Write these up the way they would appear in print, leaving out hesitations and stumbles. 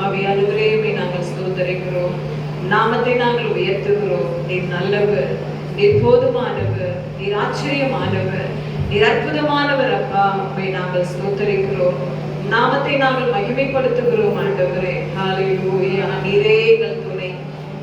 ஆவியானவரே நாங்கள் ஸ்தோத்தரிக்கிறோம், நாமத்தை நாங்கள் உயர்த்துகிறோம். நீர் நல்லவர், நீர் போதுமானவர், நீர் ஆச்சரியமானவர், நீர் அற்புதமானவர். அப்பா உம்மை நாங்கள் ஸ்தோத்தரிக்கிறோம், நாமத்தை நாங்கள் மகிமைப்படுத்துகிறோம். ஆண்டவரே ஹல்லேலூயா. நீரே எங்கள் துணை,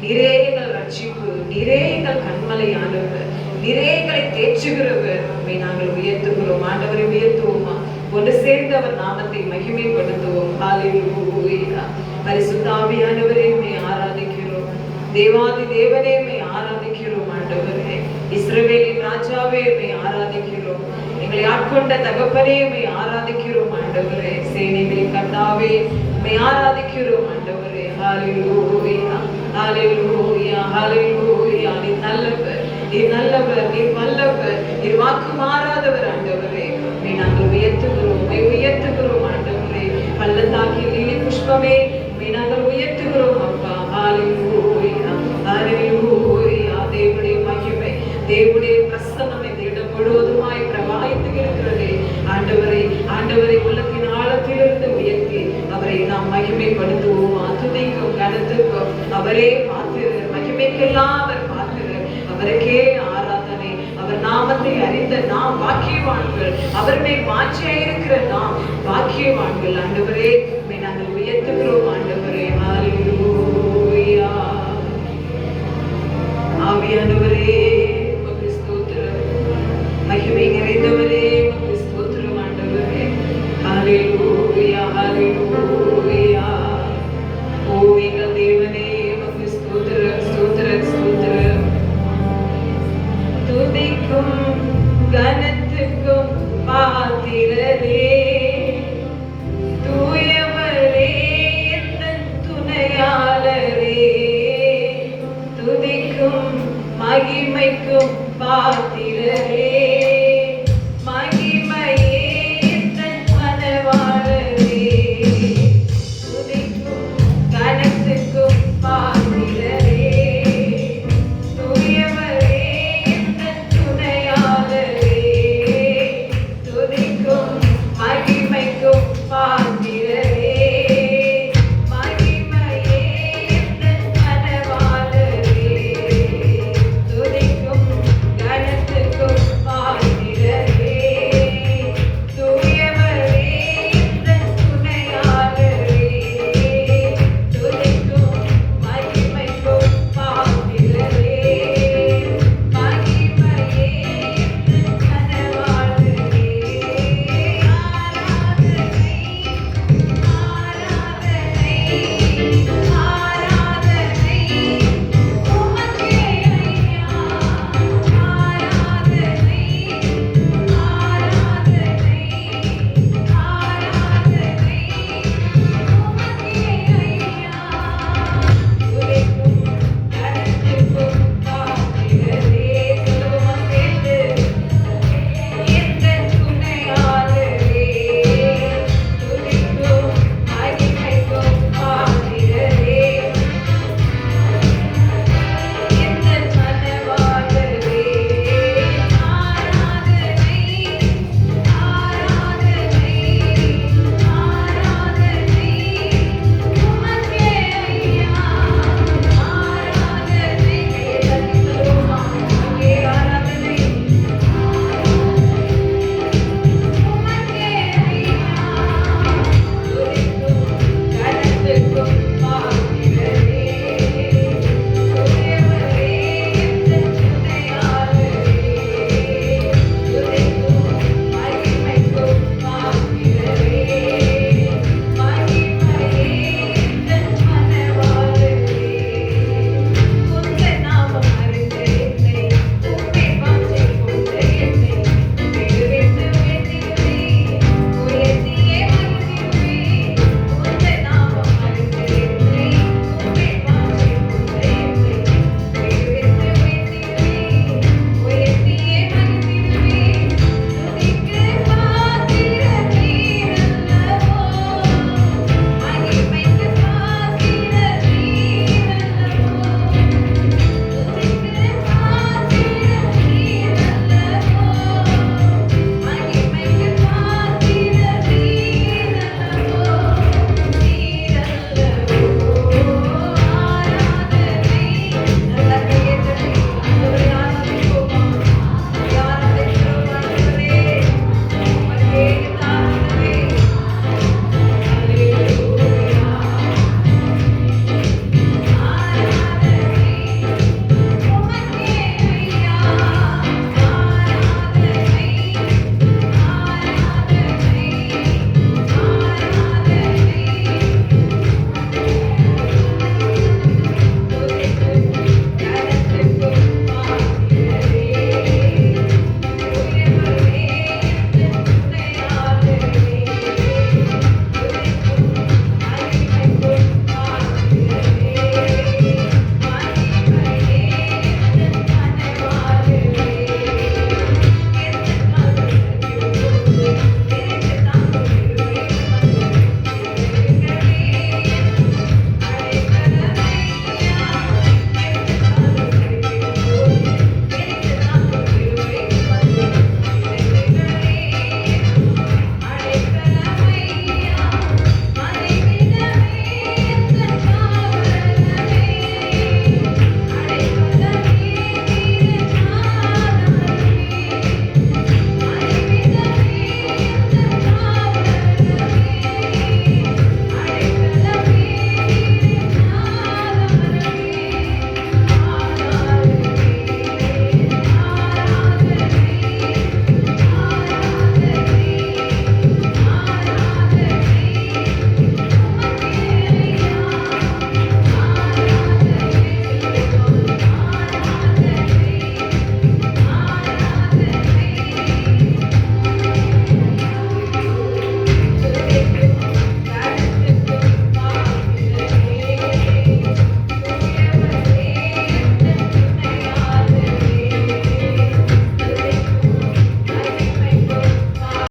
நீரே எங்கள் ரட்சிப்பு, நீரே எங்கள் கண்மலையானவர், நீரே எங்களை தேற்றுகிறவர். உம்மை நாங்கள் உயர்த்துகிறோம். ஆண்டவரை உயர்த்துவோமா? ஒன்று சேர்ந்து அவர் நாமத்தை மகிமைப்படுத்துவோம். ஹல்லேலூயா. பரிசுத்த ஆவியானவரே உம்மை ஆராதிக்கிறோம், தேவாதி தேவனே உம்மை ஆராதிக்கிறோம். ஆண்டவரே இஸ்ரவேலின் ராஜாவே உம்மை ஆராதிக்கிறோம், எங்களை ஆட்கொண்ட தகப்பனே உம்மை ஆராதிக்கிறோம். ஆண்டவரே சேனைகளின் கர்த்தாவே உம்மை ஆராதிக்கிறோம். ஆண்டவரே ஹல்லேலூயா, ஹல்லேலூயா, ஹல்லேலூயா. நீர் நல்லவர், நீர் நல்லவர், நீர் வல்லவர், நீர் வாக்கு மாறாதவர். ஆண்டவரே உம்மை நாங்கள் உயர்த்துகிறோம், உம்மை உயர்த்துகிறோம். ஆண்டவரே பள்ளத்தாக்கில் லீலி புஷ்பமே உம்மை நாங்கள் உயர்த்துகிறோம். அப்பா ஹல்லேலூயா, ஹல்லேலூயா. தேவனுடைய மகிமை, தேவனுடைய பிரசன்னம் இந்த இடம் முழுவதுமாய் பிரவாகித்து இருக்கிறதே. ஆண்டவரை ஆண்டவரை உள்ளத்தின் ஆழத்திலிருந்து உயர்த்தி அவரை நாம் மகிமைப்படுத்துவோம். துதிக்கும் கனத்துக்கும் அவரே பாத்திரர், மகிமைக்கெல்லாம் அவர் பாத்திரர், அவருக்கே ஆராதனை. அவர் நாமத்தை அறிந்த நாம் பாக்கியவான்கள், அவர் மேல் வாஞ்சியாயிருக்கிற நாம் பாக்கியவான்கள். ஆண்டவரே